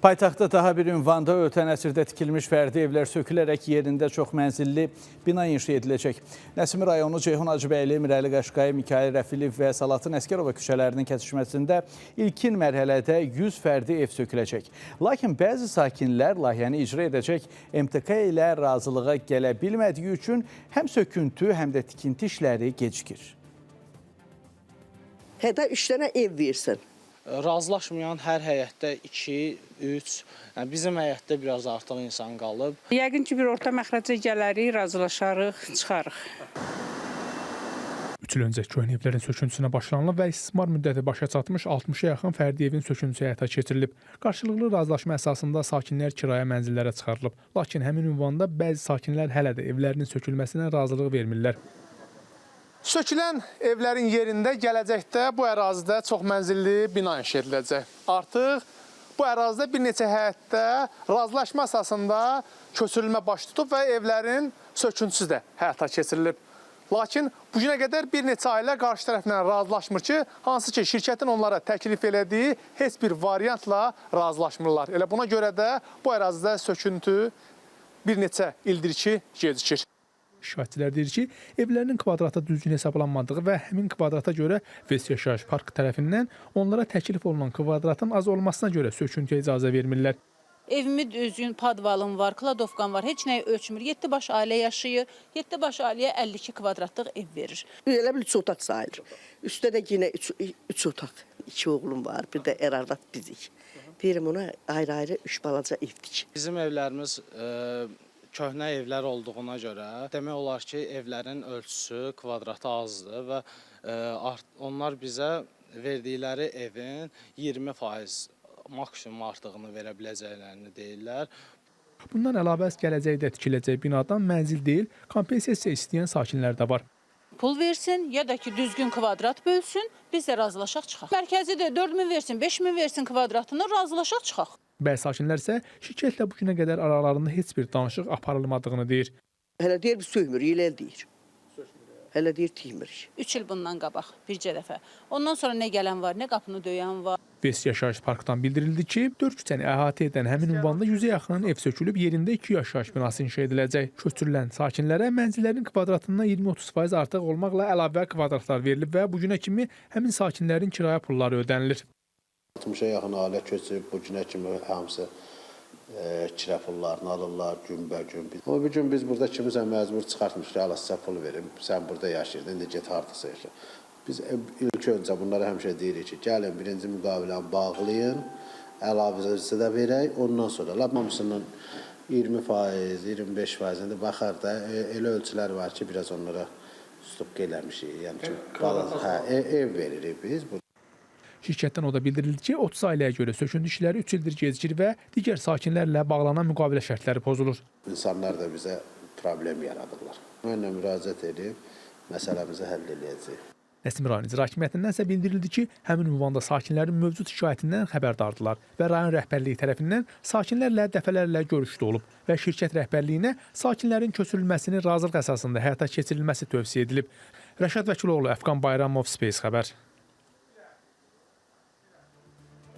Paytaxtda daha bir ünvanda ötən əsrdə tikilmiş fərdi evlər sökülərək yerində çox mənzilli bina inşa ediləcək. Nəsimi rayonu Ceyhun Hacıbəyli, Mirəli Qaşqay, Mikail Rəfiliv və Salatın Əsgərova küçələrinin kəsişməsində ilkin mərhələdə 100 fərdi ev söküləcək. Lakin bəzi sakinlər layihəni icra edəcək MTK ilə razılığa gələ bilmədiyi üçün həm söküntü, həm də tikinti işləri gecikir. Hədə 3 dənə ev versin. Razılaşmayan hər həyətdə 2, 3, yəni bizim həyətdə biraz artıq insan qalıb. Yəqin ki, bir orta məxrəcə gələrik, razılaşarıq, çıxarıq. 3 il öncə köhnə evlərin söküntüsünə başlanılıb və istismar müddəti başa çatmış 60-a yaxın fərdi evin söküntüsü həyata keçirilib. Qarşılıqlı razılaşma əsasında sakinlər kirayə mənzillərə çıxarılıb. Lakin həmin ünvanda bəzi sakinlər hələ də evlərinin sökülməsinə razılıq vermirlər. Sökülən evlərin yerində gələcəkdə bu ərazidə çox mənzilli bina inşa ediləcək. Artıq bu ərazidə bir neçə həyətdə razılaşma əsasında köçürülmə baş tutub və evlərin söküntüsü də həyata keçirilib. Lakin bu günə qədər bir neçə ailə qarşı tərəflə razılaşmır ki, hansı ki şirkətin onlara təklif elədiyi heç bir variantla razılaşmırlar. Elə buna görə də bu ərazidə söküntü bir neçə ildir ki, gecikir. Şikayətçilər deyir ki, evlərinin kvadrata düzgün hesablanmadığı və həmin kvadrata görə Vest Yaşayış Parkı tərəfindən onlara təklif olunan kvadratın az olmasına görə söküntüyə icazə vermirlər. Evimi düzgün padvalım var, kladovkam var, heç nəyi ölçmür. 7 baş ailə yaşayır, 7 baş ailəyə 52 kvadratlıq ev verir. Elə bil 3 otaq sayılır. Üstdə də yenə 3 otaq. 2 oğlum var, bir də ərardat bizik. Deyirəm ona ayrı-ayrı 3 balaca evdik. Bizim evlərimiz köhnə evlər olduğuna görə demək olar ki, evlərin ölçüsü, kvadratı azdır və onlar bizə verdikləri evin 20% maksimum artığını verə biləcəklərini deyirlər. Bundan əlavə gələcəkdə tikiləcək binadan mənzil deyil, kompensasiya istəyən sakinlər də var. Pul versin ya da ki düzgün kvadrat bölsün, biz də razılaşaq çıxaq. Mərkəzi də 4000 versin, 5000 versin kvadratını, razılaşaq çıxaq. Bəzi sakinlər isə şirkətlə bu günə qədər aralarında heç bir danışıq aparılmadığını deyir. Hələ deyir, biz söymür, elə deyir. Hələ deyir, tiymirik. 3 il bundan qabaq, bircə dəfə. Ondan sonra nə gələn var, nə qapını döyən var. Vest Yaşayış Parkdan bildirildi ki, 4 küçəni əhatə edən həmin ünvanda 100-ə yaxın ev sökülüb, yerində 2 yaşayış binası inşa ediləcək. Köçürülən sakinlərə mənzillərin kvadratından 20-30% artıq olmaqla əlavə kvadratlar verilib və bu günə kimi həmin sakinlərin kirayə pulları ödənilir. 60-a yaxın ailə köçüb, bu günə kimi hamısı kirə pullarını alırlar günbəgün. Amma bir gün biz burada kimisə məcbur çıxartmışıq, Allah sizə pul verim, sən burada yaşayırdın, indi get hardasa yaşa. Biz ilk öncə bunlara həmişə deyirik ki, gəlin birinci müqaviləni bağlayın, əlavəsi də verək, ondan sonra hamısından 20%, 25%-ində baxar da elə ölçülər var ki, biraz onlara stop eləmişik. Yəni ki, ev veririk biz. Şirkətdən o da bildirildi ki, 30 ailəyə görə söküntü işləri 3 ildir gecikir və digər sakinlərlə bağlanan müqavilə şərtləri pozulur. İnsanlar da bizə problem yaradırlar. Mənlə müraciət edib məsələmizi həll edəcəyik. Nəsimi rayon icra hakimiyyətindən isə bildirildi ki, həmin ünvanda sakinlərin mövcud şikayətindən xəbərdardılar və rayon rəhbərliyi tərəfindən sakinlərlə dəfələrlə görüşdə olub və şirkət rəhbərliyinə sakinlərin köçürülməsinin razılıq əsasında həyata keçirilməsi tövsiyə edilib. Rəşad Vəkiloğlu, Əfqan Bayramov, Space xəbər.